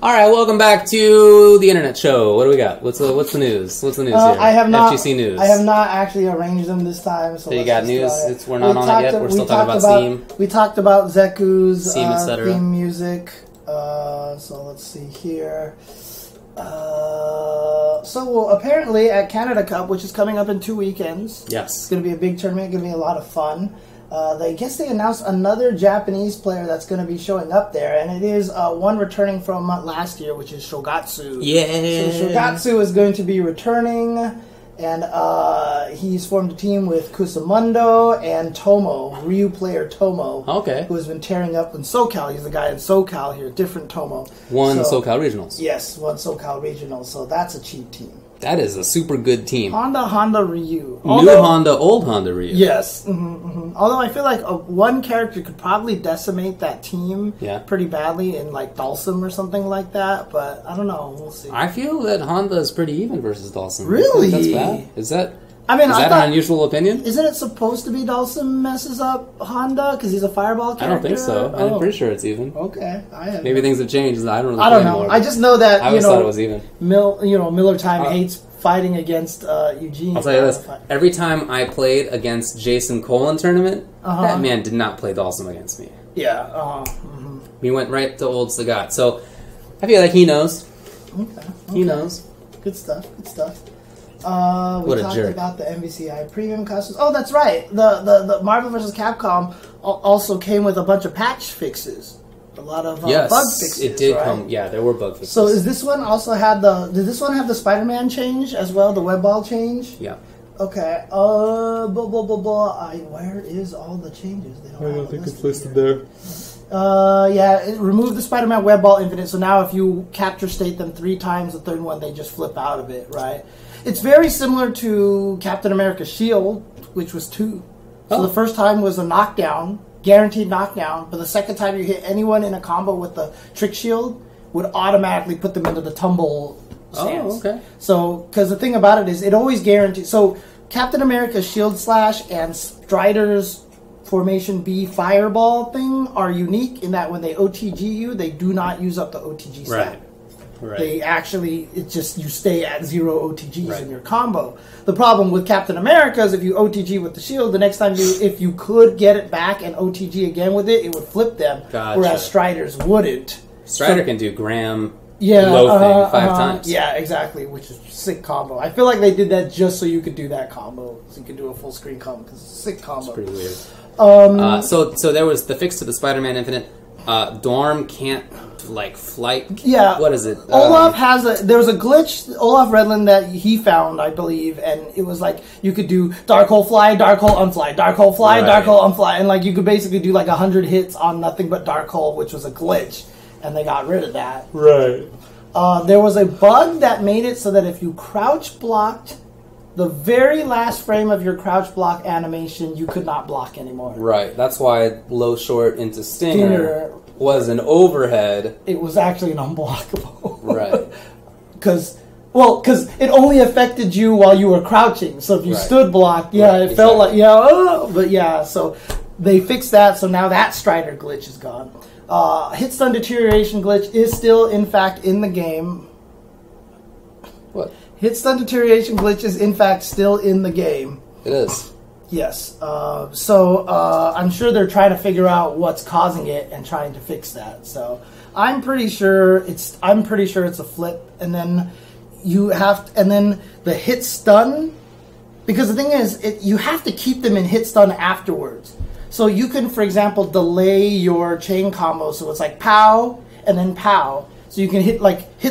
All right, welcome back to the internet show. What do we got? What's the news? What's the news here? I have not. FGC news. I have not actually arranged them this time. So you got news. We're not on it yet. We're still talking about Steam. We talked about Zeku's theme music. So let's see here. So apparently at Canada Cup, which is coming up in 2 weekends. Yes, it's going to be a big tournament. Going to be a lot of fun. They announced another Japanese player that's going to be showing up there, and it is one returning from last year, which is Shogatsu. Yeah. So Shogatsu is going to be returning, and he's formed a team with Kusamundo and Tomo, Ryu player Tomo. Okay. Who has been tearing up in SoCal. He's the guy in SoCal here, different Tomo. SoCal Regionals. Yes, one SoCal Regionals. So that's a cheap team. That is a super good team. Honda, Ryu. Honda, old Honda Ryu. Yes. Although I feel like one character could probably decimate that team pretty badly in like Dalsum or something like that, but I don't know. We'll see. I feel that Honda is pretty even versus Dalsum. Really? That's bad? Is that... I mean, is that an unusual opinion? Isn't it supposed to be Dalsum messes up Honda because he's a fireball character? I don't think so. Oh. I'm pretty sure it's even. Okay, maybe things have changed. I don't know. Anymore, I just know that I always thought it was even. Miller Time hates fighting against Eugene. I'll tell you this: every time I played against Jason Cole in tournament, that man did not play Dalsum against me. Yeah. We went right to old Sagat, so I feel like he knows. Okay. He knows. Good stuff. We talked about the MvCI premium costumes. Oh, that's right. The Marvel vs. Capcom also came with a bunch of patch fixes. A lot of bug fixes. It did come. Yeah, there were bug fixes. So is this one also had did this one have the Spider-Man change as well? The web ball change? Yeah. Okay. Where is all the changes? I don't think it's listed there. It removed the Spider-Man web ball infinite. So now if you capture state them 3 times, the third one they just flip out of it, right? It's very similar to Captain America's Shield, which was 2. So the first time was a knockdown, guaranteed knockdown, but the second time you hit anyone in a combo with the trick shield would automatically put them into the tumble stance. Oh, okay. So, because the thing about it is, it always guarantees. So, Captain America's Shield Slash and Strider's Formation B Fireball thing are unique in that when they OTG you, they do not use up the OTG stat. Right. They actually, it's just you stay at 0 OTGs in your combo. The problem with Captain America is if you OTG with the shield, the next time if you could get it back and OTG again with it, it would flip them. Gotcha. Whereas Striders wouldn't. Strider can do Graham low thing 5 times. Yeah, exactly, which is a sick combo. I feel like they did that just so you could do that combo, so you could do a full screen combo because it's a sick combo. It's pretty weird. So there was the fix to the Spider-Man Infinite. Dorm can't flight. Yeah. What is it? Olaf there was a glitch, Olaf Redland, that he found, I believe, and it was like you could do dark hole fly, dark hole unfly, dark hole fly, dark hole unfly, and you could basically do 100 hits on nothing but dark hole, which was a glitch, and they got rid of that. Right. There was a bug that made it so that if you crouch blocked the very last frame of your crouch block animation, you could not block anymore. Right. That's why low short into Stinger was an overhead. It was actually an unblockable. Right. Because it only affected you while you were crouching. So if you stood blocked, it felt like, so they fixed that. So now that Strider glitch is gone. Hit stun deterioration glitch is still, in fact, in the game. What? Hit stun deterioration glitch is, in fact, still in the game. It is. Yes. So I'm sure they're trying to figure out what's causing it and trying to fix that. So I'm pretty sure it's a flip, and then the hit stun, because the thing is, you have to keep them in hit stun afterwards. So you can, for example, delay your chain combo, so it's like pow and then pow. So you can hit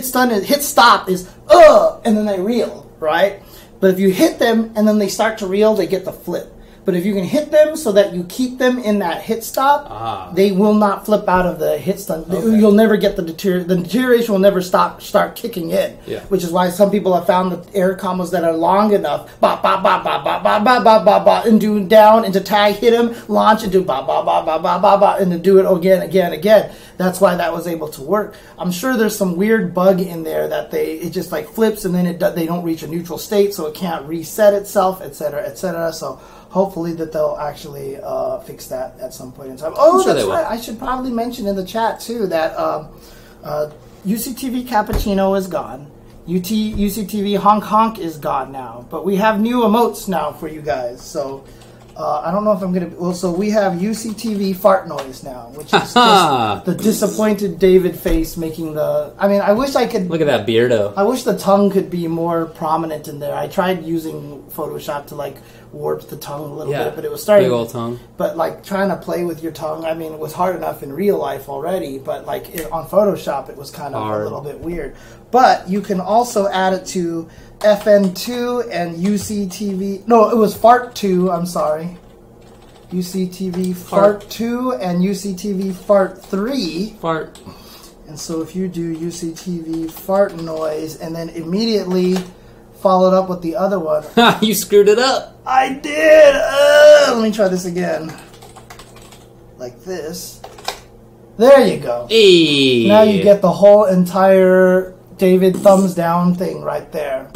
stun, hit stop is and then they reel, right? But if you hit them and then they start to reel, they get the flip. But if you can hit them so that you keep them in that hit stop, they will not flip out of the hit stun. Okay. You'll never get the deterioration will never start kicking in. Yeah. Which is why some people have found the air combos that are long enough, ba ba ba ba ba ba ba ba ba ba, and do down into tag, hit him, launch, and do ba ba ba ba ba ba ba, and then do it again. That's why that was able to work. I'm sure there's some weird bug in there that it just flips and then they don't reach a neutral state, so it can't reset itself, etc., etc. So hopefully that they'll actually fix that at some point in time. Oh, sure, that's right. I should probably mention in the chat too that UCTV Cappuccino is gone. UCTV Honk Honk is gone now. But we have new emotes now for you guys. So I don't know if I'm going to... Well, so we have UCTV Fart Noise now, which is just the disappointed David face making the... I mean, I wish I could... Look at that beardo. I wish the tongue could be more prominent in there. I tried using Photoshop to, like, warp the tongue a little bit, but it was starting... Big old tongue. But, like, trying to play with your tongue, I mean, it was hard enough in real life already, but, like, on Photoshop, it was kind of a little bit weird. But you can also add it to FN2 and UCTV... No, it was Fart2, I'm sorry. UCTV Fart2 and UCTV Fart3. Fart. And so if you do UCTV Fart Noise and then immediately followed up with the other one... You screwed it up. I did! Let me try this again. Like this. There you go. Hey. Now you get the whole entire David thumbs down thing right there.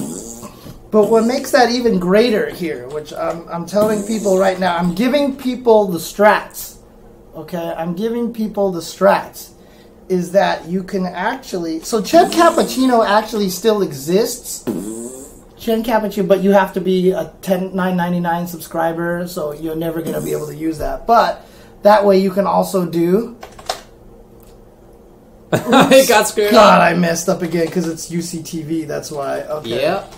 But what makes that even greater here, which I'm telling people right now, I'm giving people the strats. Okay? I'm giving people the strats. Is that you can actually... So Chen Cappuccino actually still exists. Chen Cappuccino, but you have to be a $9.99 subscriber, so you're never going to be able to use that. But that way you can also do... It got screwed God, up. I messed up again because it's UCTV. That's why. Okay. Yep.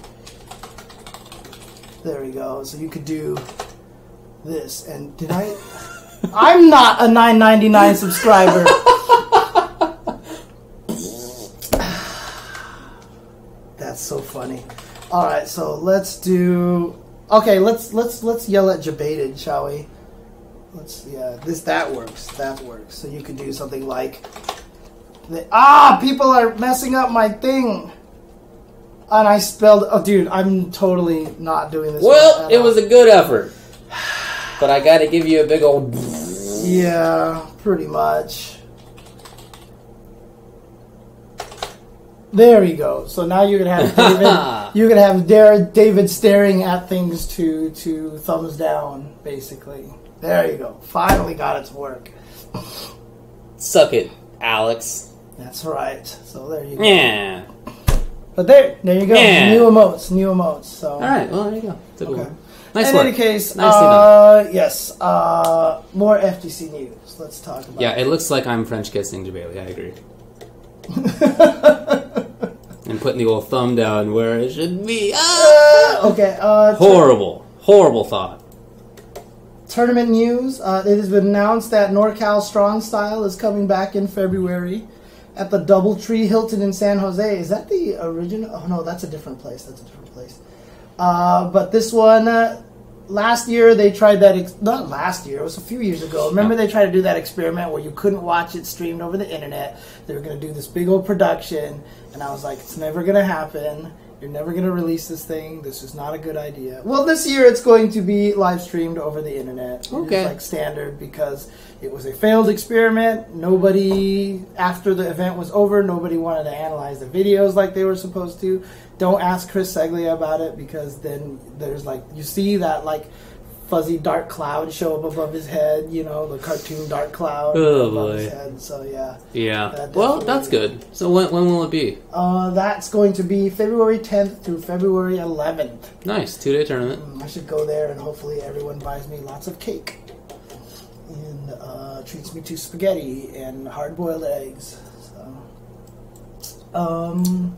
There we go. So you could do this. And did I... I'm not a $9.99 subscriber. That's so funny. All right, so let's do... Okay, let's yell at Jebaited, shall we? That works. That works. So you could do something like... people are messing up my thing. And I spelled... Oh, dude, I'm totally not doing this. Well, it was a good effort. But I got to give you a big old... Yeah, pretty much. There we go. So now you're gonna have David. You're gonna have David staring at things to thumbs down, basically. There you go. Finally got it to work. Suck it, Alex. That's right. So there you go. Yeah. But there you go. Yeah. New emotes. So. All right. Well, there you go. Okay. Nice In work. any case, Nicely done. yes. More FGC news. Let's talk about. Yeah, it looks like I'm French kissing Jabali. I agree. And putting the old thumb down where it should be. Okay. Horrible thought. Tournament news. It has been announced that NorCal Strong Style is coming back in February at the Doubletree Hilton in San Jose. Is that the original? Oh no, that's a different place. But this one, last year they tried that. Not last year. It was a few years ago. Remember they tried to do that experiment where you couldn't watch it streamed over the internet. They were going to do this big old production, and I was like, it's never going to happen. You're never going to release this thing. This is not a good idea. Well, this year it's going to be live streamed over the internet. Okay. It's like standard because it was a failed experiment. Nobody, after the event was over, nobody wanted to analyze the videos like they were supposed to. Don't ask Chris Seglia about it because then there's like, you see that like fuzzy dark cloud show up above his head, you know, the cartoon dark cloud above his head. So yeah. Yeah. Well, that's good. So when will it be? That's going to be February 10th through February 11th. Nice. 2-day tournament. I should go there and hopefully everyone buys me lots of cake and treats me to spaghetti and hard-boiled eggs. So,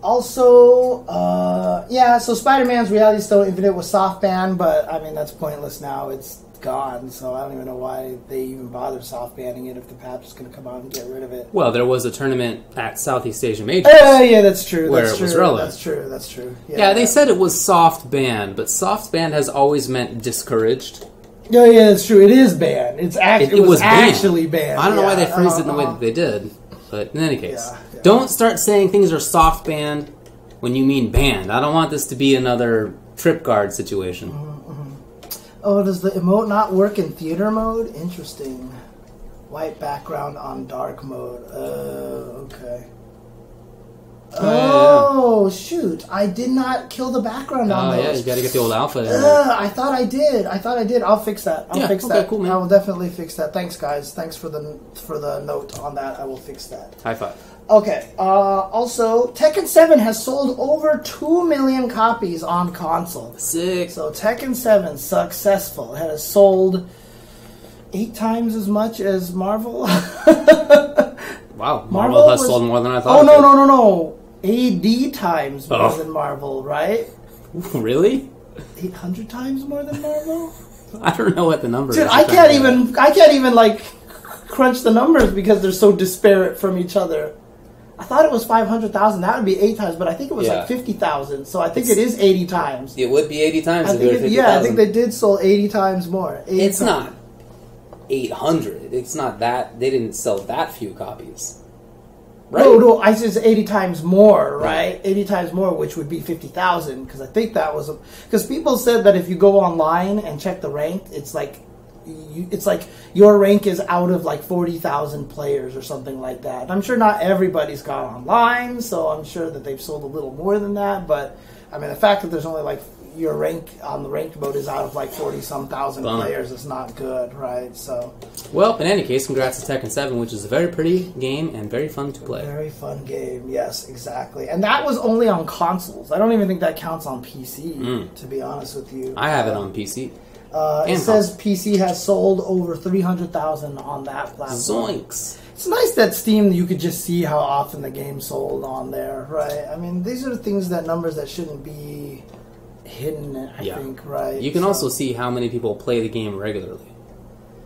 also, so Spider-Man's Reality Stone Infinite was soft banned, but I mean that's pointless now. It's gone, so I don't even know why they even bothered soft banning it if the patch is going to come out and get rid of it. Well, there was a tournament at Southeast Asia Majors. Yeah, that's true. Where that's it true. was relevant. That's true. Yeah, they said it was soft banned, but soft banned has always meant discouraged. Yeah, that's true. It is banned. It was actually banned. I don't know why they phrased it in the way that they did, but in any case. Don't start saying things are soft banned when you mean banned. I don't want this to be another trip guard situation. Oh, does the emote not work in theater mode? Interesting. White background on dark mode. Okay. Oh, shoot. I did not kill the background on those. Yeah, you gotta get the old alpha in I thought I did. I'll fix that. I'll fix that. Cool, man. I will definitely fix that. Thanks, guys. Thanks for the note on that. I will fix that. High five. Okay. Also, Tekken 7 has sold over 2 million copies on console. Sick. So Tekken 7, successful. It has sold 8 times as much as Marvel. Wow, Marvel has sold more than I thought. Oh, no. AD times more than Marvel, right? Really? 800 times more than Marvel? I don't know what the number is. Dude, I can't even like crunch the numbers because they're so disparate from each other. I thought it was 500,000. That would be 8 times, but I think it was like 50,000. So I think it is 80 times. It would be 80 times. I think they did sold 80 times more. It's not 800. It's not that. They didn't sell that few copies. Right? No, I said 80 times more, right? 80 times more, which would be 50,000, because I think that was... Because people said that if you go online and check the rank, it's like your rank is out of like 40,000 players or something like that. I'm sure not everybody's gone online, so I'm sure that they've sold a little more than that, but I mean, the fact that there's only like your rank on the ranked mode is out of like 40-some thousand players is not good, right? So, well, in any case, congrats to Tekken 7, which is a very pretty game and very fun to play. Very fun game, yes, exactly. And that was only on consoles. I don't even think that counts on PC, to be honest with you. I have it on PC. It says PC has sold over 300,000 on that platform. Zoinks! It's nice that Steam, you could just see how often the game sold on there, right? I mean, these are things numbers that shouldn't be hidden, I think, right? You can also see how many people play the game regularly.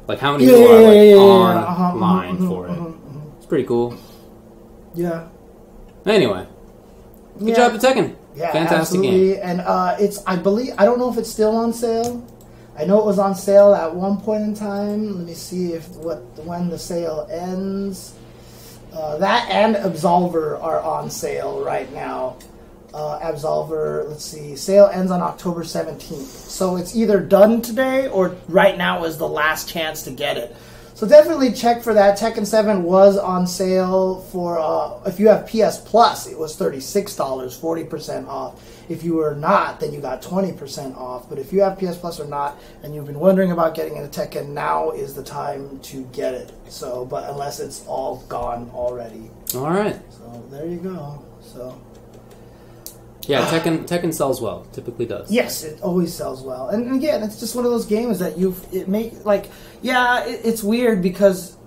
Like how many people are online for it. It's pretty cool. Yeah. Anyway. Good job to Tekken. Yeah, fantastic absolutely. game. And I don't know if it's still on sale. I know it was on sale at one point in time. Let me see when the sale ends. That and Absolver are on sale right now. Absolver, let's see, sale ends on October 17th. So it's either done today or right now is the last chance to get it. So definitely check for that. Tekken 7 was on sale for, if you have PS Plus, it was $36, 40% off. If you were not, then you got 20% off. But if you have PS Plus or not, and you've been wondering about getting into Tekken, now is the time to get it. So, but unless it's all gone already. All right. So there you go. So. Yeah, Tekken sells well. Typically does. Yes, it always sells well. And again, it's just one of those games that it's weird because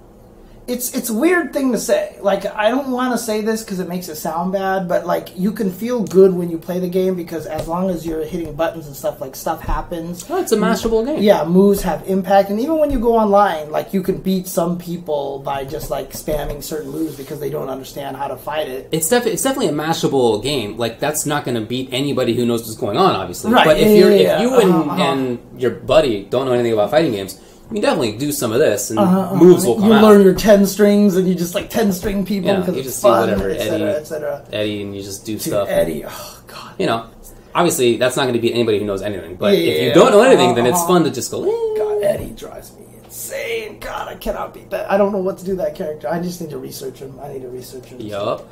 it's a weird thing to say. Like, I don't want to say this because it makes it sound bad, but like, you can feel good when you play the game because as long as you're hitting buttons and stuff, like, stuff happens. Oh, it's a masterable game. Yeah, moves have impact, and even when you go online, like, you can beat some people by just like spamming certain moves because they don't understand how to fight it. It's definitely a masterable game. Like, that's not going to beat anybody who knows what's going on, obviously. Right. But if you and your buddy don't know anything about fighting games, you can definitely do some of this, and moves will come out. You learn your 10 strings, and you just like 10 string people because you it's just fun, do whatever, etc. Eddie, and you just do stuff. Eddie, oh god. You know, obviously that's not going to beat anybody who knows anything. But if you don't know anything, then it's fun to just go. God, Eddie drives me insane. God, I cannot beat that. I don't know what to do with that character. I just need to research him. Yup.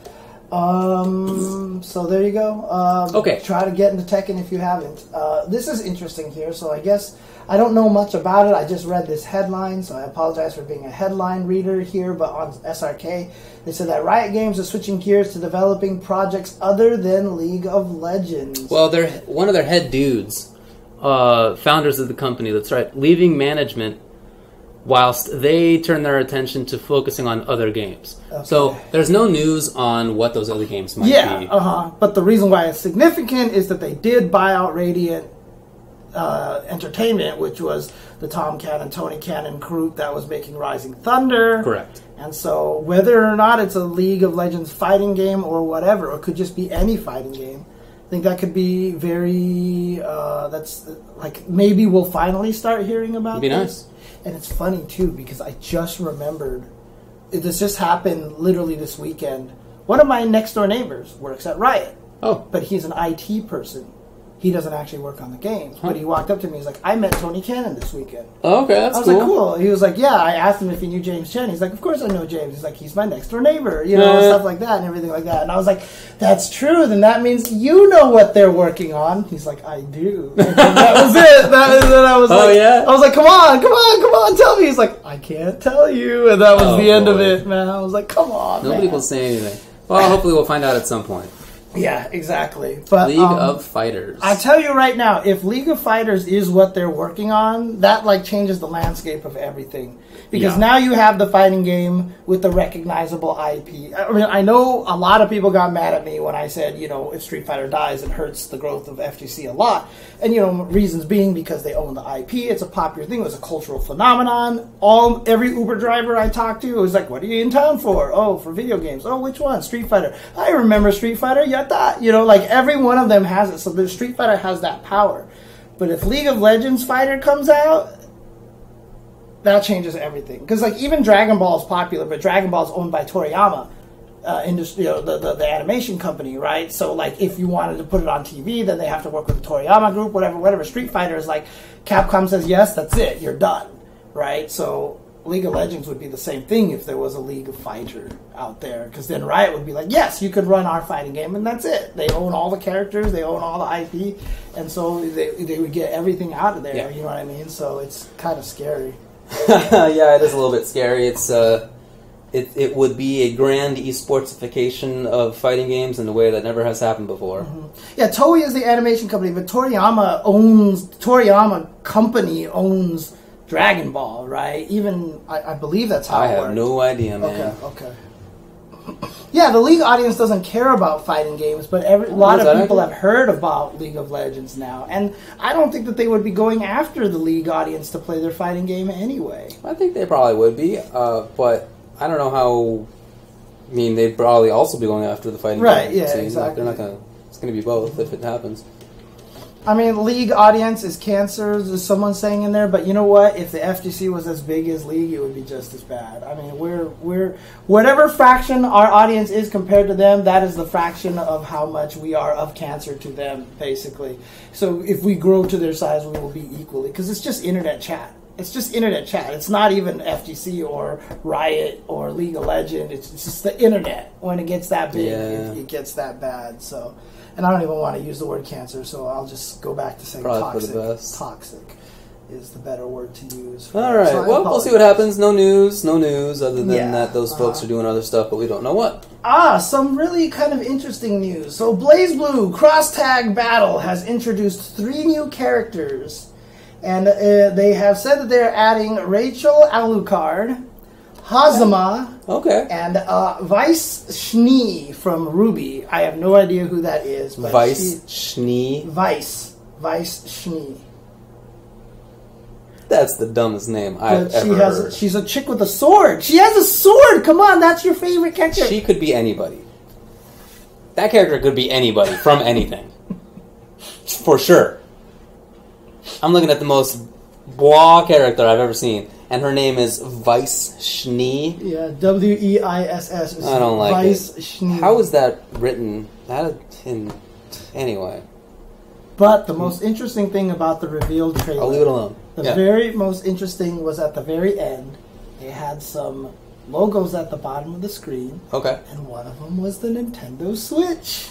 So there you go. Okay. Try to get into Tekken if you haven't. This is interesting here, so I guess I don't know much about it. I just read this headline, so I apologize for being a headline reader here, but on SRK, they said that Riot Games is switching gears to developing projects other than League of Legends. Well, they're one of their head dudes, founders of the company, that's right, leaving management whilst they turn their attention to focusing on other games. Okay. So there's no news on what those other games might be. But the reason why it's significant is that they did buy out Radiant Entertainment, which was the Tom Cannon, Tony Cannon group that was making Rising Thunder. Correct. And so whether or not it's a League of Legends fighting game or whatever, or it could just be any fighting game, I think that could be very, that's like, maybe we'll finally start hearing about this. It'd be nice. And it's funny, too, because I just remembered, this just happened literally this weekend. One of my next-door neighbors works at Riot. Oh. But he's an IT person. he doesn't actually work on the games. But he walked up to me. He's like, I met Tony Cannon this weekend. Oh, okay, that's cool. I was like, cool. He was like, yeah. I asked him if he knew James Chen. He's like, of course I know James. He's like, he's my next door neighbor, you know, stuff like that and everything like that. And I was like, that's true. Then that means you know what they're working on. He's like, I do. And that was it. That was it. I was like, yeah? I was like, come on, tell me. He's like, I can't tell you. And that was the end of it, man. I was like, come on, Nobody will say anything. Well, hopefully we'll find out at some point. Yeah, exactly. But League of Fighters. I tell you right now, if League of Fighters is what they're working on, that like changes the landscape of everything. Because now you have the fighting game with the recognizable IP. I mean, I know a lot of people got mad at me when I said, you know, if Street Fighter dies, it hurts the growth of FGC a lot. And, you know, reasons being because they own the IP. It's a popular thing. It was a cultural phenomenon. Every Uber driver I talked to was like, what are you in town for? Oh, for video games. Oh, which one? Street Fighter. I remember Street Fighter. Yatta. You know, like every one of them has it. So the Street Fighter has that power. But if League of Legends Fighter comes out, that changes everything. Because like even Dragon Ball is popular, but Dragon Ball is owned by Toriyama, industry, you know, the animation company, right? So like if you wanted to put it on TV, then they have to work with the Toriyama group, whatever. Street Fighter is like Capcom says yes, that's it, you're done, right? So League of Legends would be the same thing if there was a League of Fighter out there, because then Riot would be like, yes, you could run our fighting game, and that's it. They own all the characters, they own all the IP, and so they would get everything out of there. Yeah. You know what I mean? So it's kind of scary. Yeah, it is a little bit scary. It's it would be a grand esportsification of fighting games in a way that never has happened before. Mm-hmm. Yeah, Toei is the animation company, but Toriyama company owns Dragon Ball, right? Even I believe that's how it works. I have no idea, man. Okay. Yeah, the League audience doesn't care about fighting games, but a lot of people have heard about League of Legends now. And I don't think that they would be going after the League audience to play their fighting game anyway. I think they probably would be, but I don't know how... I mean, they'd probably also be going after the fighting game. Right, yeah, exactly. They're not gonna... It's going to be both if it happens. I mean, League audience is cancer, is someone saying in there, but you know what? If the FGC was as big as League, it would be just as bad. I mean, we're whatever fraction our audience is compared to them, that is the fraction of how much we are of cancer to them, basically. So if we grow to their size, we will be equally, because it's just internet chat. It's just internet chat. It's not even FGC or Riot or League of Legends. It's just the internet. When it gets that big, it gets that bad, so... And I don't even want to use the word cancer, so I'll just go back to saying toxic. For the best. Toxic is the better word to use. All right. So well, we'll see what happens. No news, other than that those folks are doing other stuff, but we don't know what. Some really kind of interesting news. So BlazBlue Cross Tag Battle has introduced 3 new characters, and they have said that they're adding Rachel Alucard, Hazama, and Vice Schnee from Ruby. I have no idea who that is. But Vice Schnee? Vice Schnee. That's the dumbest name I've ever heard. She's a chick with a sword. She has a sword! Come on, that's your favorite character. She could be anybody. That character could be anybody from anything. For sure. I'm looking at the most blah character I've ever seen. And her name is Vice Schnee. Yeah, Weiss. I don't like Vice it. Schnee. How is that written? Anyway. But the most interesting thing about the revealed trailer... I'll leave it alone. The very most interesting was at the very end. They had some logos at the bottom of the screen. Okay. And one of them was the Nintendo Switch.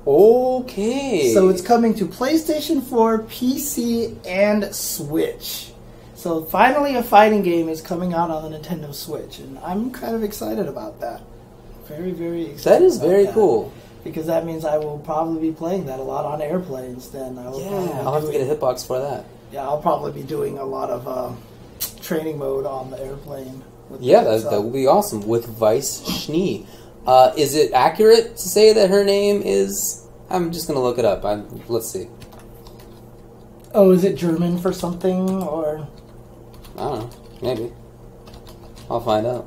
Okay. So it's coming to PlayStation 4, PC, and Switch. So finally a fighting game is coming out on the Nintendo Switch, and I'm kind of excited about that. Very, very excited. That is very cool. Because that means I will probably be playing that a lot on airplanes. Then I'll have to get a hitbox for that. Yeah, I'll probably be doing a lot of training mode on the airplane. That would be awesome with Vice Schnee. Is it accurate to say that her name is... I'm just going to look it up. Let's see. Oh, is it German for something, or... I don't know. Maybe. I'll find out.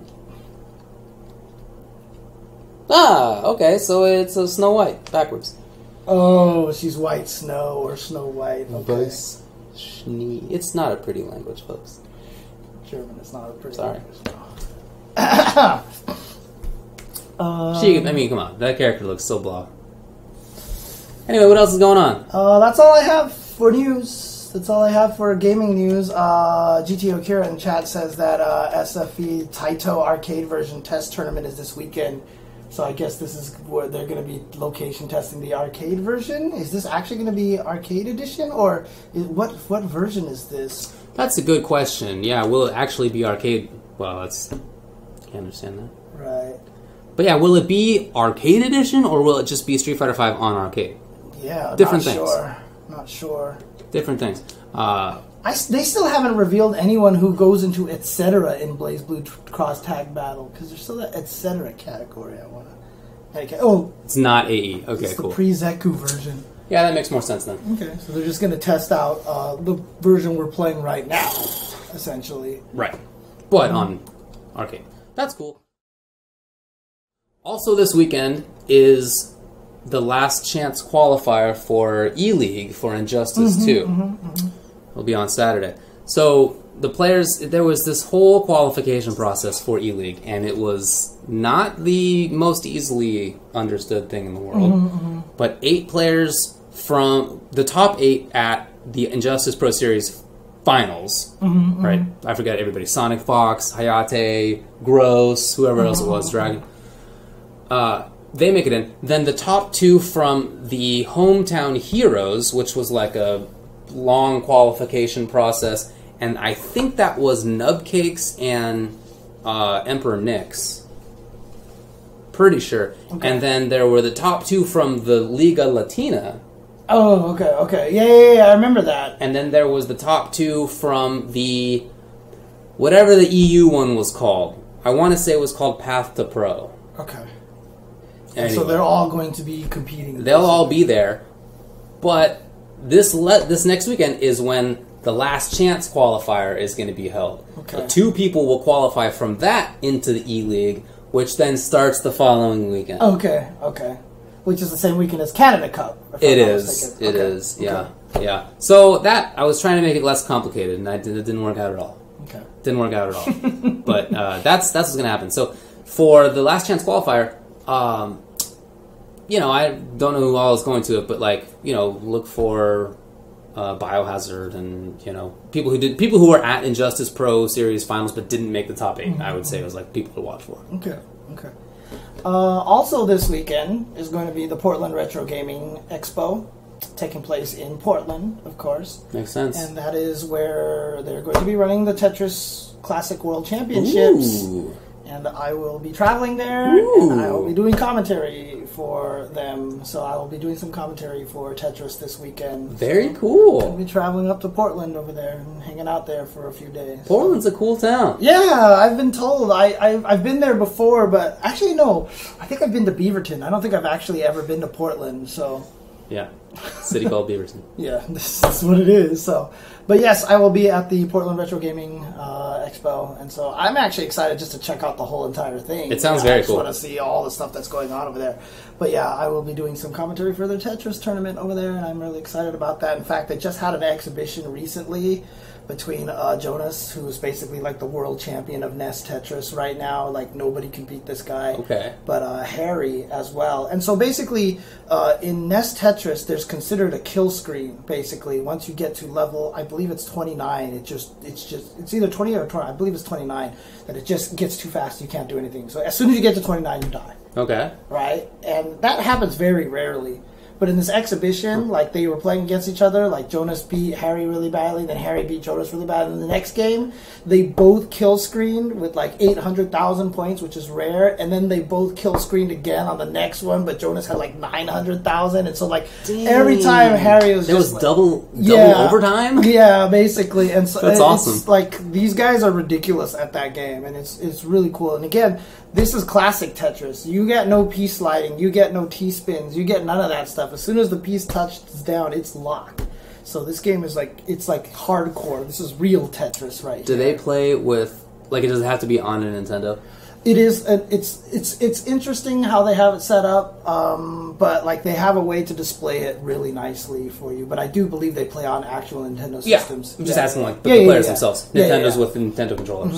Okay, so it's a Snow White, backwards. Oh, she's White Snow, or Snow White. Okay. Vice Schnee. It's not a pretty language, folks. German is not a pretty Sorry. language. Come on. That character looks so blah. Anyway, what else is going on? That's all I have for news. That's all I have for gaming news. GTO Kira in chat says that SFE Taito arcade version test tournament is this weekend. So I guess this is where they're going to be location testing the arcade version. Is this actually going to be arcade edition, or what version is this? That's a good question. Yeah, will it actually be arcade? Well, can't understand that. Right. But yeah, will it be arcade edition, or will it just be Street Fighter V on arcade? Yeah, different things. Not sure. Different things. They still haven't revealed anyone who goes into etc. in Blaze Blue Cross Tag Battle, because there's still that etc. category I want to. Oh, it's not AE. Okay, it's cool. The pre-Zeku version. Yeah, that makes more sense then. Okay, so they're just going to test out the version we're playing right now, essentially. Right, but on arcade. That's cool. Also, this weekend is the last chance qualifier for E-League for Injustice 2. It'll be on Saturday. So the players, there was this whole qualification process for E-League, and it was not the most easily understood thing in the world. But 8 players from the top 8 at the Injustice Pro Series finals, right? I forget everybody. Sonic Fox, Hayate, Gross, whoever else it was, Dragon. They make it in. Then the top 2 from the Hometown Heroes, which was like a long qualification process, and I think that was Nubcakes and Emperor Nyx. Pretty sure. Okay. And then there were the top 2 from the Liga Latina. Oh, okay. Yeah, I remember that. And then there was the top 2 from the whatever the EU one was called. I want to say it was called Path to Pro. Okay. Anyway, so they're all going to be competing. They'll all be there, but this next weekend is when the last chance qualifier is going to be held. Okay. So 2 people will qualify from that into the E-League, which then starts the following weekend. Okay. Which is the same weekend as Canada Cup. It is. Yeah. So that, I was trying to make it less complicated, and it didn't work out at all. Okay. Didn't work out at all. But that's what's going to happen. So for the last chance qualifier, I don't know who all is going to it, but look for Biohazard and people who were at Injustice Pro Series finals but didn't make the top 8. I would say it was like people to watch for. Okay. Also this weekend is going to be the Portland Retro Gaming Expo, taking place in Portland, of course. Makes sense. And that is where they're going to be running the Tetris Classic World Championships. Ooh. And I will be traveling there, and I will be doing commentary for them. So I will be doing some commentary for Tetris this weekend. Very cool. I'll be traveling up to Portland over there and hanging out there for a few days. Portland's a cool town. Yeah, I've been told. I've been there before, but actually no. I think I've been to Beaverton. I don't think I've actually ever been to Portland. So yeah, city called Beaverton. Yeah, this is what it is. So, but yes, I will be at the Portland Retro Gaming Expo, and so I'm actually excited just to check out the whole entire thing. It sounds very cool. I just want to see all the stuff that's going on over there. But yeah, I will be doing some commentary for their Tetris tournament over there, and I'm really excited about that. In fact, they just had an exhibition recently between Jonas, who's basically like the world champion of NES Tetris right now. Like, nobody can beat this guy. Okay. But Harry as well. And so basically, in NES Tetris, there's considered a kill screen, basically. Once you get to level, I believe it's 29, it's either 20 or 20, I believe it's 29, that it just gets too fast, you can't do anything. So as soon as you get to 29, you die. Okay. Right? And that happens very rarely. But in this exhibition, like, they were playing against each other. Like, Jonas beat Harry really badly, then Harry beat Jonas really bad. And the next game, they both kill screened with like 800,000 points, which is rare. And then they both kill screened again on the next one, but Jonas had like 900,000. And so, like, every time Harry was double overtime? Yeah, basically. And so that's awesome. It's like, these guys are ridiculous at that game, and it's really cool. And again, this is classic Tetris. You get no P sliding, you get no T spins, you get none of that stuff. As soon as the piece touches down, it's locked. So this game is like, it's like hardcore. This is real Tetris right here. Do they play with, like, it doesn't have to be on a Nintendo? It is. It's interesting how they have it set up, but like they have a way to display it really nicely for you. But I do believe they play on actual Nintendo systems. I'm just asking like the players themselves. Nintendo's with Nintendo controllers.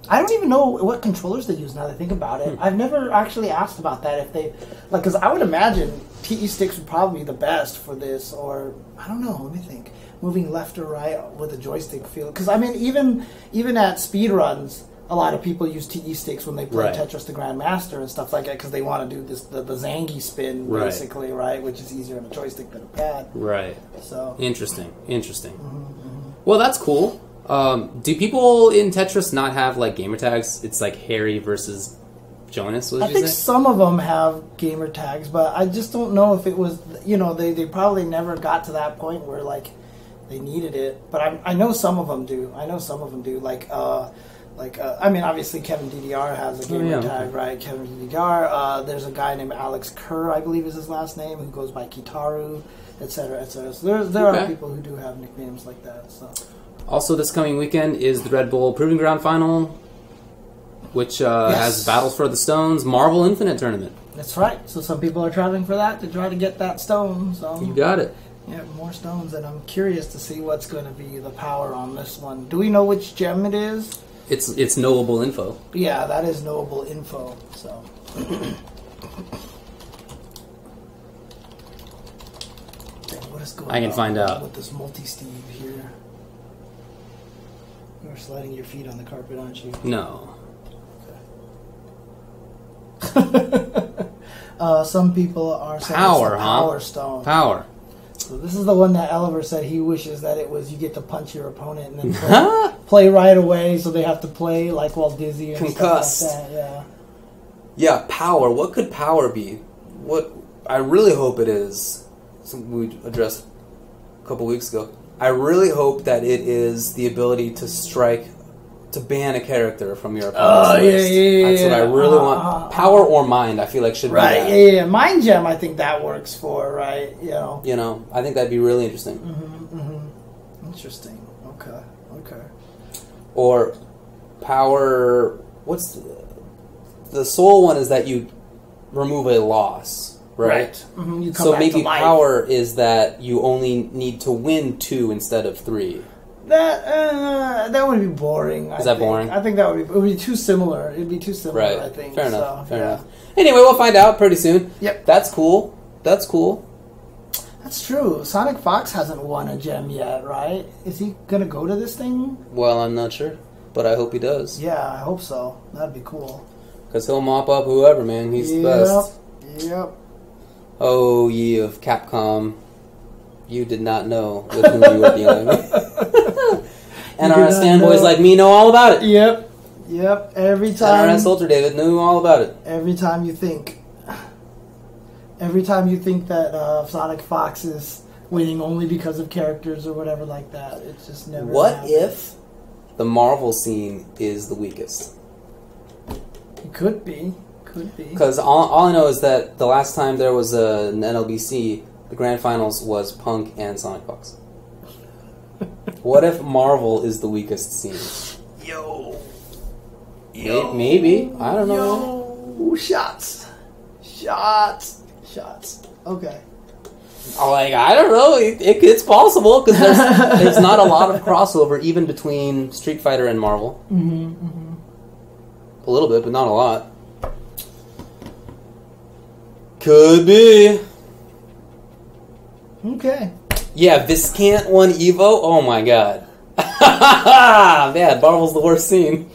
I don't even know what controllers they use now that I think about it. I've never actually asked about that. If they like, because I would imagine TE sticks would probably be the best for this, or I don't know. Let me think. Moving left or right with a joystick feel. Because I mean, even at speedruns, a lot of people use TE sticks when they play Tetris the Grandmaster and stuff like that because they want to do the Zangy spin, basically, right? Which is easier on a joystick than a pad. Right. So Interesting. Well, that's cool. Do people in Tetris not have, like, gamer tags? It's like Harry versus Jonas, I think some of them have gamer tags, but I just don't know if it was, they probably never got to that point where, like, they needed it. But I know some of them do. I mean, obviously Kevin DDR has a gamer tag, right? Kevin DDR. There's a guy named Alex Kerr, I believe is his last name, who goes by Kitaru, etc., etc. So there are people who do have nicknames like that. So. Also, this coming weekend is the Red Bull Proving Ground Final, which has Battle for the Stones Marvel Infinite Tournament. That's right. So some people are traveling for that to try to get that stone. So you got it. Yeah, more stones, and I'm curious to see what's going to be the power on this one. Do we know which gem it is? It's knowable info. Yeah, that is knowable info. So, what is going on? I can find out with this multi-Steve here. You're sliding your feet on the carpet, aren't you? No. Okay. Some people are saying power, it's the power stone. Power. So this is the one that Oliver said he wishes that it was you get to punch your opponent and then play right away, so they have to play like while dizzy and concussed. Stuff like that. Yeah, power. What could power be? What I really hope it is, something we addressed a couple weeks ago. I really hope that it is the ability to strike, to ban a character from your opponent's list. That's what I really want. Power or mind, I feel like should be that. Yeah. Mind gem, I think that works for, right? I think that'd be really interesting. Interesting. Okay. Or power. What's the soul one? Is that you remove a loss, right? You come so back maybe to life. power is that you only need to win 2 instead of 3. That would be boring. Is that boring? I think that would be too similar. It'd be too similar. Right. I think. Fair enough. Fair enough. Anyway, we'll find out pretty soon. Yep. That's cool. That's true. Sonic Fox hasn't won a gem yet, right? Is he gonna go to this thing? Well, I'm not sure, but I hope he does. Yeah, I hope so. That'd be cool. Because he'll mop up whoever, man. He's the best. Yep. Oh, ye of Capcom, you did not know with whom you were dealing with. NRS fanboys like me know all about it. Yep. Every time. NRS Ultra David knew all about it. Every time you think that Sonic Fox is winning only because of characters or whatever like that, it's just never. What happened. if the Marvel scene is the weakest? It could be. Because all I know is that the last time there was an NLBC, the grand finals was Punk and Sonic Fox. What if Marvel is the weakest scene? Yo. Maybe. I don't know. Shots. Okay. I don't know. It's possible because there's not a lot of crossover even between Street Fighter and Marvel. A little bit, but not a lot. Could be. Okay. Yeah, Viscant won Evo. Oh my god. Man, Marvel's the worst scene.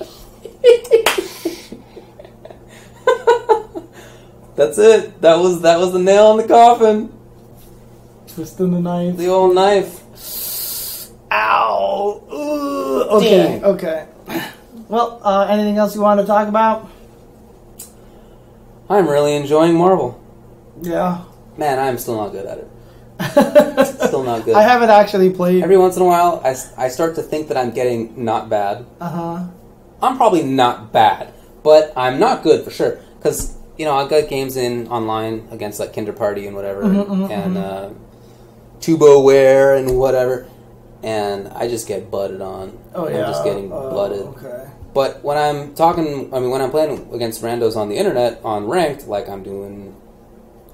That's it. That was the nail in the coffin. Twisting the knife. The old knife. Ow. Okay. Dang. Okay. Well, anything else you want to talk about? I'm really enjoying Marvel. Yeah. Man, I'm still not good at it. Still not good. I haven't actually played. Every once in a while, I start to think that I'm getting not bad. I'm probably not bad, but I'm not good for sure. Because, I've got games in online against, like, Kinder Party and whatever, and TuboWare and whatever, and I just get butted on. Oh, yeah. I'm just getting blooded. Okay. But when I'm talking, when I'm playing against randos on the internet, on ranked, like, I'm doing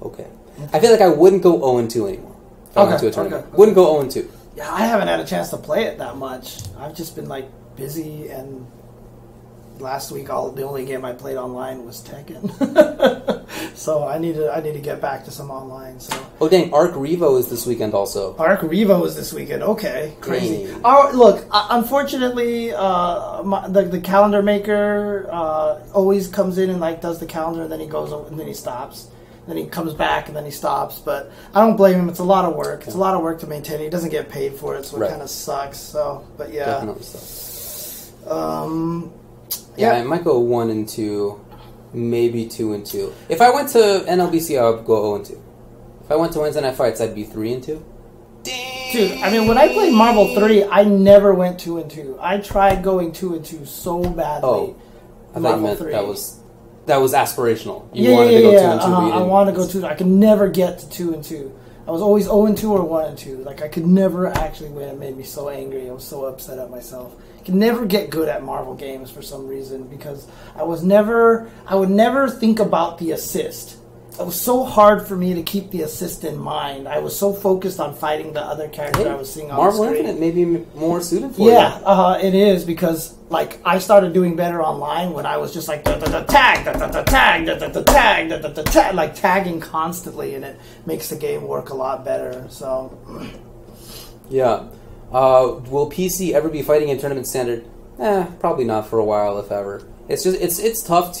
okay. I feel like I wouldn't go 0-2 anymore if I went to a tournament. Okay. Wouldn't go 0-2. Yeah, I haven't had a chance to play it that much. I've just been, like, busy, and last week the only game I played online was Tekken. So I need to get back to some online. So. Oh dang! Arc Revo is this weekend also. Arc Revo is this weekend. Okay, crazy. Dang. Look, unfortunately, the calendar maker always comes in and like does the calendar, and then he goes and then he stops. Then he comes back and then he stops. But I don't blame him. It's a lot of work. It's a lot of work to maintain it. He doesn't get paid for it, so it kind of sucks. So, but yeah. Definitely sucks. Yeah, I might go 1-2, maybe 2-2. If I went to NLBC, I would go 0-2. If I went to Wednesday Night Fights, I'd be 3-2. Dang. Dude, I mean, when I played Marvel 3, I never went 2-2. I tried going 2-2 so badly. Oh, I thought you meant 3. that was aspirational. You wanted to go 2-2, but you didn't. I wanted to go 2. I could never get to 2-2. I was always 0-2 or 1-2. Like, I could never actually win. It made me so angry. I was so upset at myself. I could never get good at Marvel games for some reason because I would never think about the assist. It was so hard for me to keep the assist in mind. I was so focused on fighting the other character I was seeing on Marvel the screen. Infinite may be more suited for you. Yeah, it is because like I started doing better online when I was just like tag, tag, like tagging constantly, and it makes the game work a lot better. So, yeah. Will PC ever be fighting in tournament standard? Probably not for a while, if ever. It's just it's tough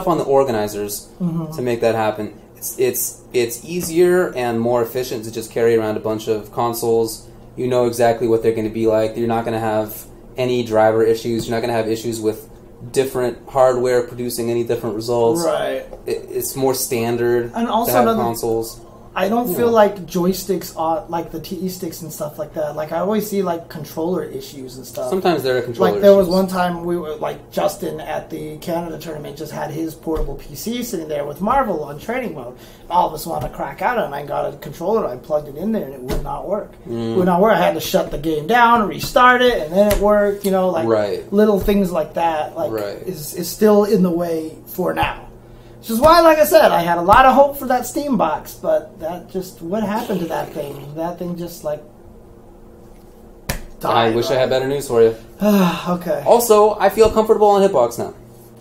on the organizers to make that happen. It's easier and more efficient to just carry around a bunch of consoles. You know exactly what they're going to be like. You're not going to have any driver issues. You're not going to have issues with different hardware producing any different results. Right. It's more standard and also to have consoles. I don't feel like joysticks are like the TE sticks and stuff like that. Like I always see like controller issues and stuff. Sometimes there are controller issues. Like there was issues. one time we were like Justin at the Canada tournament just had his portable PC sitting there with Marvel on training mode. All of us wanted to crack out, and I got a controller. I plugged it in there, and it would not work. It would not work. I had to shut the game down, restart it, and then it worked. You know, like little things like that. Like is still in the way for now. Which is why, like I said, I had a lot of hope for that Steam box, but that just, what happened to that thing? That thing just, like, died. I wish I had better news for you. Okay. Also, I feel comfortable on hitbox now.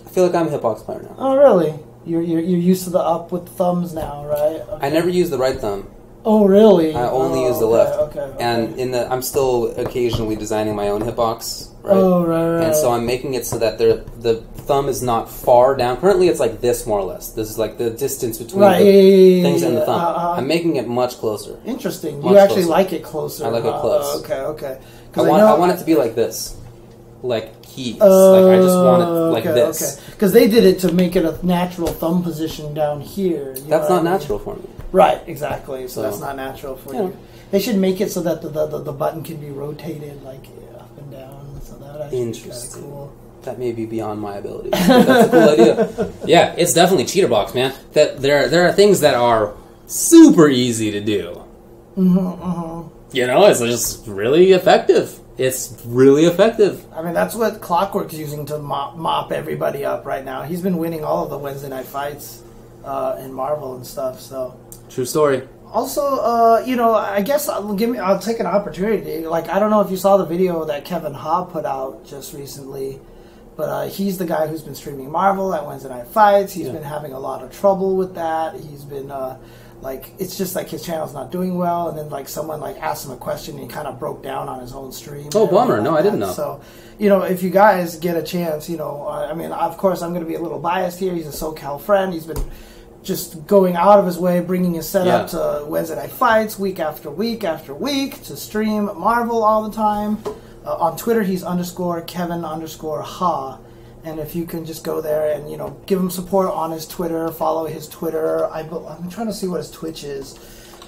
I feel like I'm a hitbox player now. Oh, really? You're used to the up with thumbs now, right? Okay. I never use the right thumb. Oh, really? I only use the left. Okay. And I'm still occasionally designing my own hitbox, right? Oh, right. And so I'm making it so that the thumb is not far down. Currently, it's like this, more or less. This is like the distance between the things and the thumb. I'm making it much closer. Interesting. You actually like it closer. I like it close. Okay. I want it to be like this. Like keys. Like I just want it like this. Okay. Because they did it to make it a natural thumb position down here. That's not natural for me. Right, exactly. So that's not natural for you. They should make it so that the button can be rotated like up and down. So that would actually be kind of cool. That may be beyond my ability. That's a cool idea. Yeah, it's definitely cheater box, man. That there are things that are super easy to do. You know, it's just really effective. It's really effective. I mean, that's what Clockwork's using to mop everybody up right now. He's been winning all of the Wednesday night fights in Marvel and stuff. So true story. Also, you know, I guess I'll take an opportunity. Like, I don't know if you saw the video that Kevin Ha put out just recently, but he's the guy who's been streaming Marvel at Wednesday Night Fights. He's been having a lot of trouble with that. He's been like, it's just like his channel's not doing well, and then like someone like asked him a question and he kind of broke down on his own stream. Oh, bummer! No, I didn't know. So, you know, if you guys get a chance, you know, I mean, of course, I'm going to be a little biased here. He's a SoCal friend. He's been just going out of his way, bringing his setup to Wednesday Night Fights week after week after week to stream Marvel all the time. On Twitter, he's _Kevin_Ha. And if you can just go there and, you know, give him support on his Twitter, follow his Twitter. I'm trying to see what his Twitch is.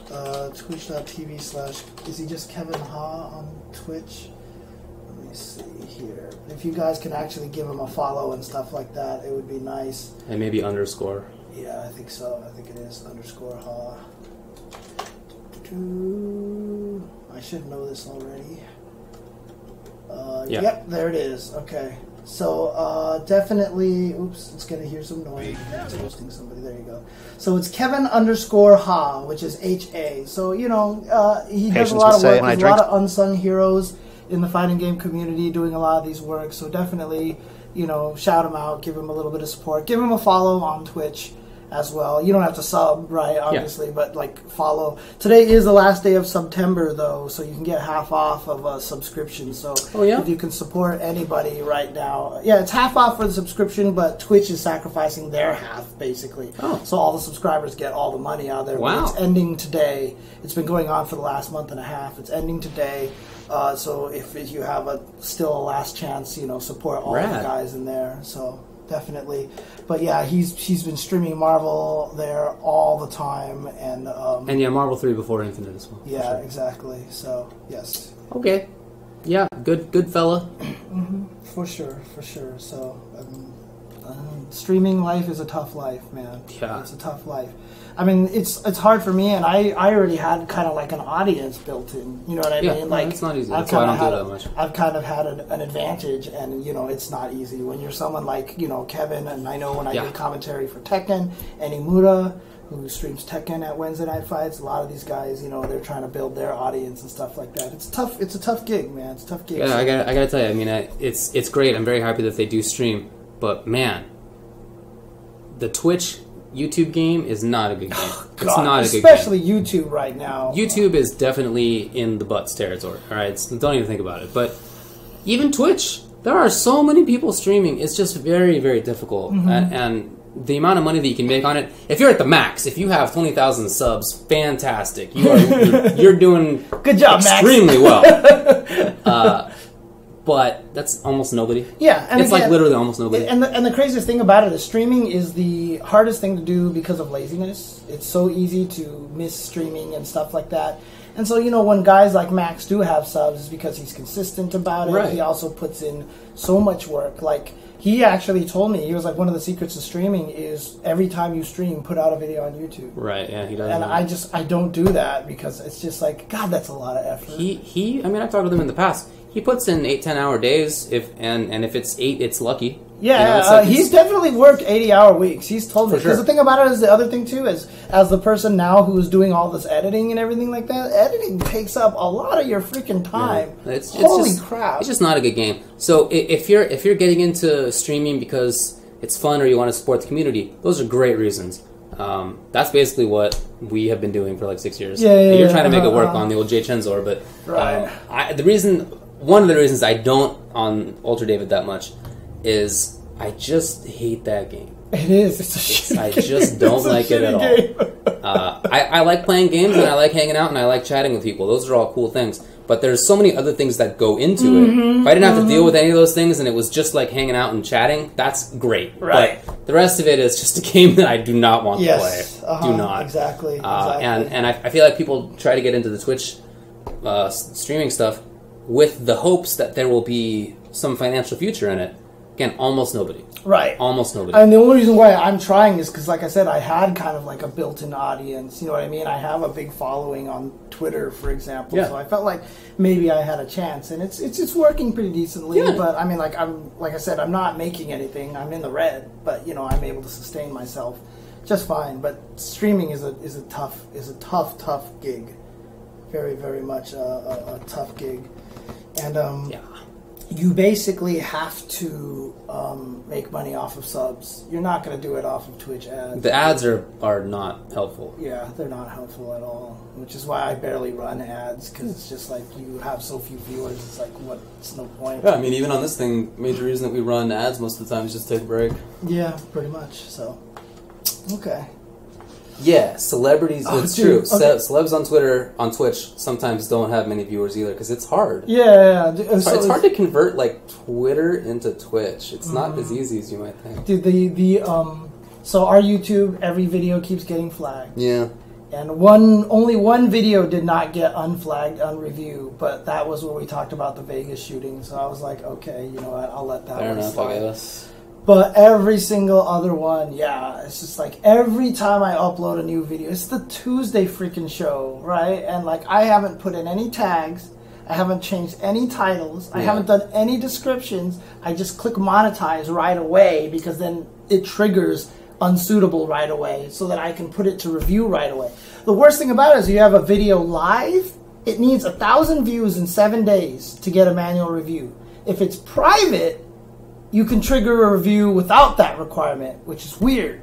Twitch.tv/ is he just Kevin Ha on Twitch? Let me see here. If you guys can actually give him a follow and stuff like that, it would be nice. And maybe _. Yeah, I think so. I think it is _Ha. I should know this already. Yep, there it is. Okay. So definitely, oops, it's gonna hear some noise. It's hosting somebody. There you go. So it's Kevin_Ha, which is HA. So he does a lot of work. There's a lot of unsung heroes in the fighting game community doing a lot of these works. So definitely, shout him out, give him a little bit of support, give him a follow on Twitch as well. You don't have to sub, right, obviously, but follow. Today is the last day of September, though, so you can get half off of a subscription. So if you can support anybody right now, it's half off for the subscription, but Twitch is sacrificing their half, basically. So all the subscribers get all the money out of there. Wow. It's ending today. It's been going on for the last month and a half. It's ending today. So if you have still a last chance, support all the guys in there. So definitely. But yeah, he's been streaming Marvel there all the time, and Marvel 3 before Infinite as well. Yeah, exactly. So yes. Okay. Yeah, good fella. For sure. So streaming life is a tough life, man. Yeah, it's a tough life. I mean, it's hard for me, and I already had kind of an audience built in. You know what I mean? It's not easy. That's why I don't do that much. I've kind of had an advantage, and it's not easy when you're someone like Kevin, and I know when I do commentary for Tekken, and Imura, who streams Tekken at Wednesday Night Fights. A lot of these guys, they're trying to build their audience and stuff like that. It's tough. It's a tough gig, man. It's a tough gig. Yeah, I gotta tell you. I mean, it's great. I'm very happy that they do stream, but man, the Twitch YouTube game is not a good game. It's not a good game. Especially YouTube right now. YouTube is definitely in the butts territory. All right, don't even think about it. But even Twitch, there are so many people streaming. It's just very, very difficult. And the amount of money that you can make on it, if you're at the max, if you have 20,000 subs, fantastic. You're doing good job, extremely well. But that's almost nobody. Yeah, and it's literally almost nobody. And the craziest thing about it is streaming is the hardest thing to do because of laziness. It's so easy to miss streaming and stuff like that. And so, when guys like Max do have subs, it's because he's consistent about it. Right. He also puts in so much work. He actually told me, he was one of the secrets of streaming is every time you stream, put out a video on YouTube. Right, yeah, he does. And I don't do that because it's just God, that's a lot of effort. I've talked with him in the past. He puts in 8-10 hour days, if it's 8, it's lucky. Yeah, he's definitely worked 80-hour weeks. He's told me. Because the thing about it is, the other thing too is, as the person now who's doing all this editing and everything like that, editing takes up a lot of your freaking time. Yeah. Holy crap! It's just not a good game. So if you're getting into streaming because it's fun or you want to support the community, those are great reasons. That's basically what we have been doing for 6 years. You're trying to make it work on the old jchensor, but one of the reasons I don't on Ultra David that much is I just hate that game. It is. It's a shitty I just don't like it at all. I like playing games and I like hanging out and I like chatting with people. Those are all cool things. But there's so many other things that go into it. If I didn't have to deal with any of those things and it was just hanging out and chatting, that's great. Right. But the rest of it is just a game that I do not want to play. Do not. Exactly. And I feel like people try to get into the Twitch streaming stuff with the hopes that there will be some financial future in it. Again, almost nobody. Right. Almost nobody. And the only reason why I'm trying is because, like I said, I had kind of a built-in audience. You know what I mean? I have a big following on Twitter, for example. Yeah. So I felt like maybe I had a chance, and it's working pretty decently. Yeah. But I mean, like I said, I'm not making anything. I'm in the red, but I'm able to sustain myself just fine. But streaming is a tough gig. Very, very much a tough gig, and you basically have to make money off of subs. You're not going to do it off of Twitch ads. The ads are not helpful. Yeah, they're not helpful at all, which is why I barely run ads, because it's just you have so few viewers, it's what's no point. Yeah, I mean, even on this thing, major reason that we run ads most of the time is just take a break. Yeah, pretty much, so. Okay. Yeah, celebrities. It's true. Celebs on Twitch sometimes don't have many viewers either because it's hard. Yeah, it's hard to convert Twitter into Twitch. It's not as easy as you might think. Dude, so our YouTube, every video keeps getting flagged. Yeah. And only one video did not get unflagged on review, but that was where we talked about the Vegas shooting. So I was like, okay, you know what? I'll let that one slide. I guess. But every single other one, yeah, it's just every time I upload a new video, it's the Tuesday freaking show, right? And I haven't put in any tags. I haven't changed any titles. I haven't done any descriptions. I just click monetize right away because then it triggers unsuitable right away so that I can put it to review right away. The worst thing about it is you have a video live, it needs 1,000 views in 7 days to get a manual review. If it's private, you can trigger a review without that requirement, which is weird.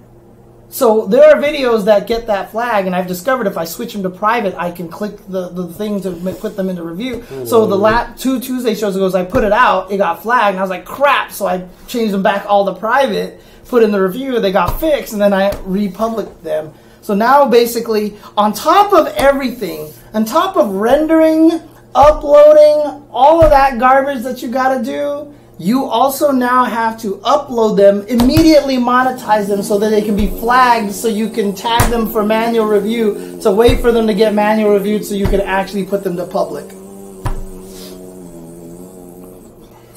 So there are videos that get that flag, and I've discovered if I switch them to private, I can click the thing to put them into review. So the 2 Tuesday shows ago, I put it out, it got flagged, and I was like, crap. So I changed them back all to private, put in the review, they got fixed, and then I republished them. So now basically, on top of everything, on top of rendering, uploading, all of that garbage that you gotta do, you also now have to upload them, immediately monetize them so that they can be flagged so you can tag them for manual review, to wait for them to get manual reviewed so you can actually put them to public.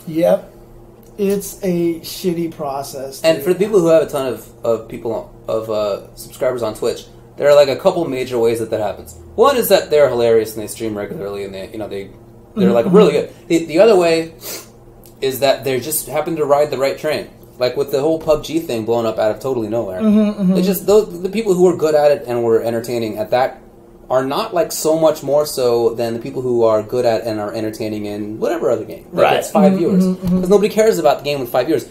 Yep. It's a shitty process. And for the people who have a ton of people, subscribers on Twitch, there are like a couple major ways that happens. One is that they're hilarious and they stream regularly and they're like really good. The other way is that they just happen to ride the right train. Like with the whole PUBG thing blowing up out of totally nowhere. It's just the people who are good at it and were entertaining at that are not like so much more so than the people who are good at and are entertaining in whatever other game. Like it's 5 viewers. Because nobody cares about the game with 5 viewers.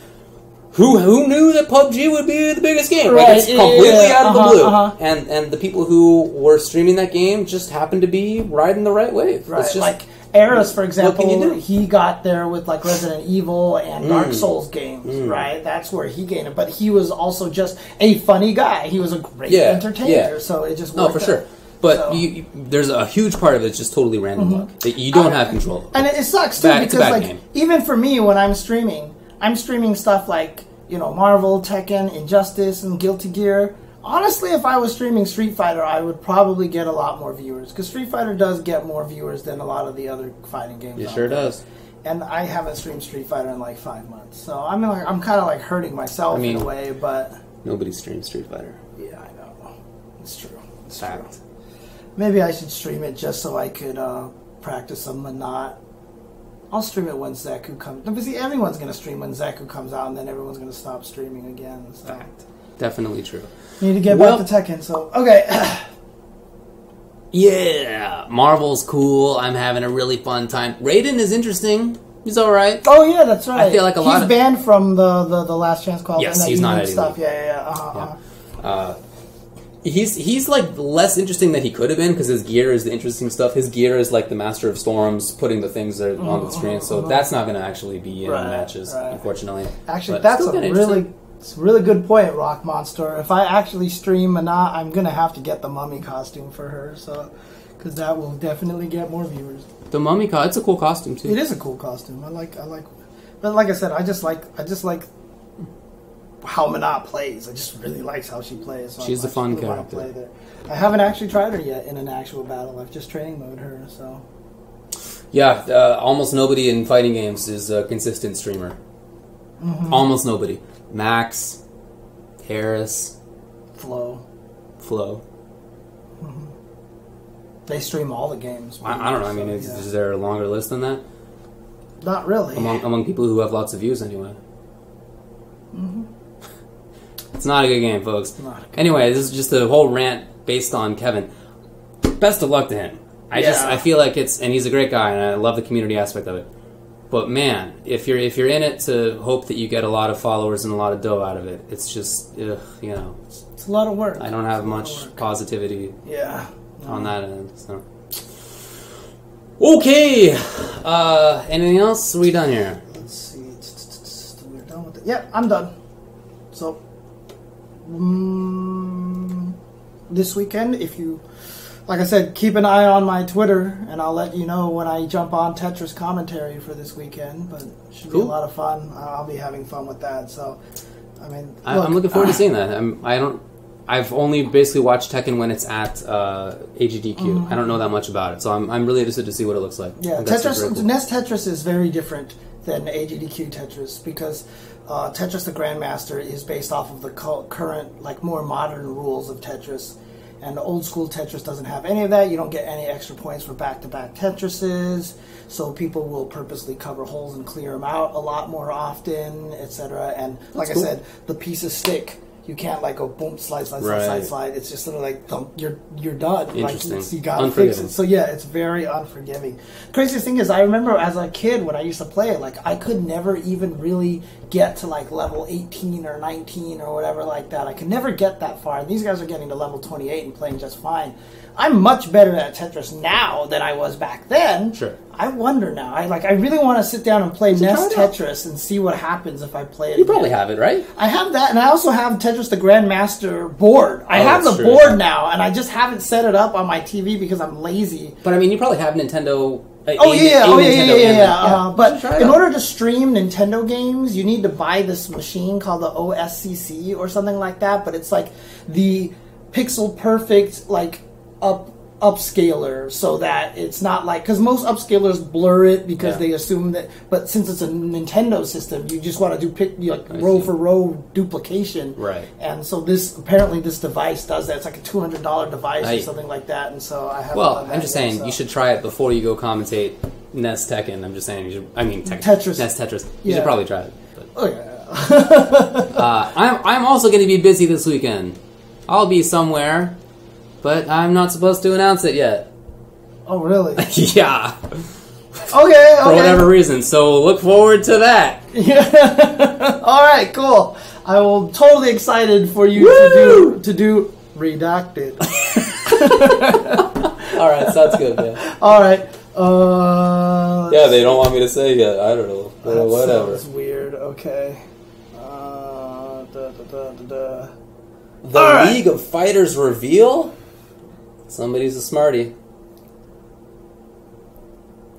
Who knew that PUBG would be the biggest game? Like it's completely out of the blue. And the people who were streaming that game just happened to be riding the right wave. Right. It's just, like Eris, for example, what can you do? he got there with like Resident Evil and Dark Souls games, right? That's where he gained it. But he was also just a funny guy. He was a great entertainer, so it just worked for sure. But there's a huge part of it just totally random luck that you don't have control over. And it sucks too because like even for me when I'm streaming stuff like, you know, Marvel, Tekken, Injustice, and Guilty Gear. Honestly, if I was streaming Street Fighter, I would probably get a lot more viewers because Street Fighter does get more viewers than a lot of the other fighting games. It sure does. And I haven't streamed Street Fighter in like 5 months, so I'm kind of like hurting myself in a way. But nobody streams Street Fighter. Yeah, I know. It's true. It's fact. True. Maybe I should stream it just so I could practice some Manat. I'll stream it when Zeku comes. But see, everyone's going to stream when Zeku comes out, and then everyone's going to stop streaming again. So. Fact. Definitely true. Need to get back to Tekken, so... Okay. Yeah, Marvel's cool. I'm having a really fun time. Raiden is interesting. He's alright. Oh, yeah, that's right. I feel like he's banned from the Last Chance Call. Yes, he's not stuff. He's like less interesting than he could have been because his gear is the interesting stuff. His gear is like the Master of Storms, putting the things there on the screen. So that's not going to actually be in the matches, unfortunately. Actually, that's a really good point, Rock Monster. If I actually stream Mana, I'm going to have to get the mummy costume for her, so because that will definitely get more viewers. The mummy costume, it's a cool costume too. It is a cool costume. I like. But like I said, I just like how Mana plays. I just really like how she plays. So She's a fun character. Play there. I haven't actually tried her yet in an actual battle. I've just training mode her. So yeah, almost nobody in fighting games is a consistent streamer. Almost nobody. Max, Harris, Flo. They stream all the games. I don't know. I mean, is there a longer list than that? Not really. Among people who have lots of views, anyway. It's not a good game, folks. Anyway, this is just a whole rant based on Kevin. Best of luck to him. I feel like and he's a great guy, and I love the community aspect of it. But man, if you're in it to hope that you get a lot of followers and a lot of dough out of it, it's just it's a lot of work. I don't have much positivity on that end. So okay, anything else? Are we done here? Let's see. We're done with it. Yeah, I'm done. So this weekend, if you. Like I said, keep an eye on my Twitter, and I'll let you know when I jump on Tetris commentary for this weekend. But it should be a lot of fun. I'll be having fun with that. So, I mean, I'm looking forward to seeing that. I've only basically watched Tekken when it's at AGDQ. I don't know that much about it, so I'm really interested to see what it looks like. Yeah, Tetris. Cool. NES Tetris is very different than AGDQ Tetris because Tetris the Grandmaster is based off of the current, like more modern rules of Tetris. And old school Tetris doesn't have any of that. You don't get any extra points for back-to-back Tetrises. So people will purposely cover holes and clear them out a lot more often, etc. And like I said, the pieces stick. You can't like go boom, slide. It's just sort of like thump, you're done. Interesting. Like, you gotta fix it. So yeah, it's very unforgiving. Craziest thing is, I remember as a kid when I used to play it, like I could never even really get to like level 18 or 19 or whatever like that. I could never get that far. And these guys are getting to level 28 and playing just fine. I'm much better at Tetris now than I was back then. Sure. I wonder now. I really want to sit down and play NES Tetris and see what happens if I play it. You probably have it, right? I have that, and I also have Tetris the Grandmaster board. I have the board now, and I just haven't set it up on my TV because I'm lazy. But I mean, you probably have Nintendo. But in order to stream Nintendo games, you need to buy this machine called the OSCC or something like that. But it's like the pixel perfect upscaler, so that it's not like, because most upscalers blur it because they assume that, but since it's a Nintendo system, you just want to do row for row duplication, right? And so this device does that. It's like a $200 device or something like that, and so I have. Well, I'm just saying you should try it before you go commentate NES Tekken. I'm just saying Tetris. NES Tetris. You should probably try it. But. Oh yeah. I'm also going to be busy this weekend. I'll be somewhere. But I'm not supposed to announce it yet. Oh, really? Yeah. Okay. For whatever reason. So look forward to that. Yeah. All right, cool. I will totally excited for you to do Redacted. All right, sounds good, man. All right. Yeah, they don't want me to say yet. I don't know. Whatever. Sounds weird. Okay. The League of Fighters reveal? Somebody's a smarty.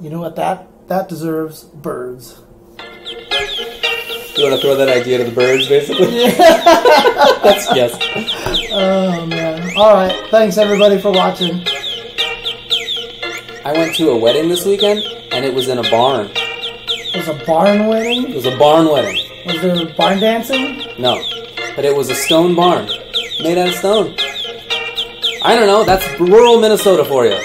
You know what? That deserves birds. You want to throw that idea to the birds, basically? Yeah. Yes. Oh, man. All right. Thanks, everybody, for watching. I went to a wedding this weekend, and it was in a barn. It was a barn wedding? It was a barn wedding. Was there barn dancing? No. But it was a stone barn. Made out of stone. I don't know. That's rural Minnesota for you.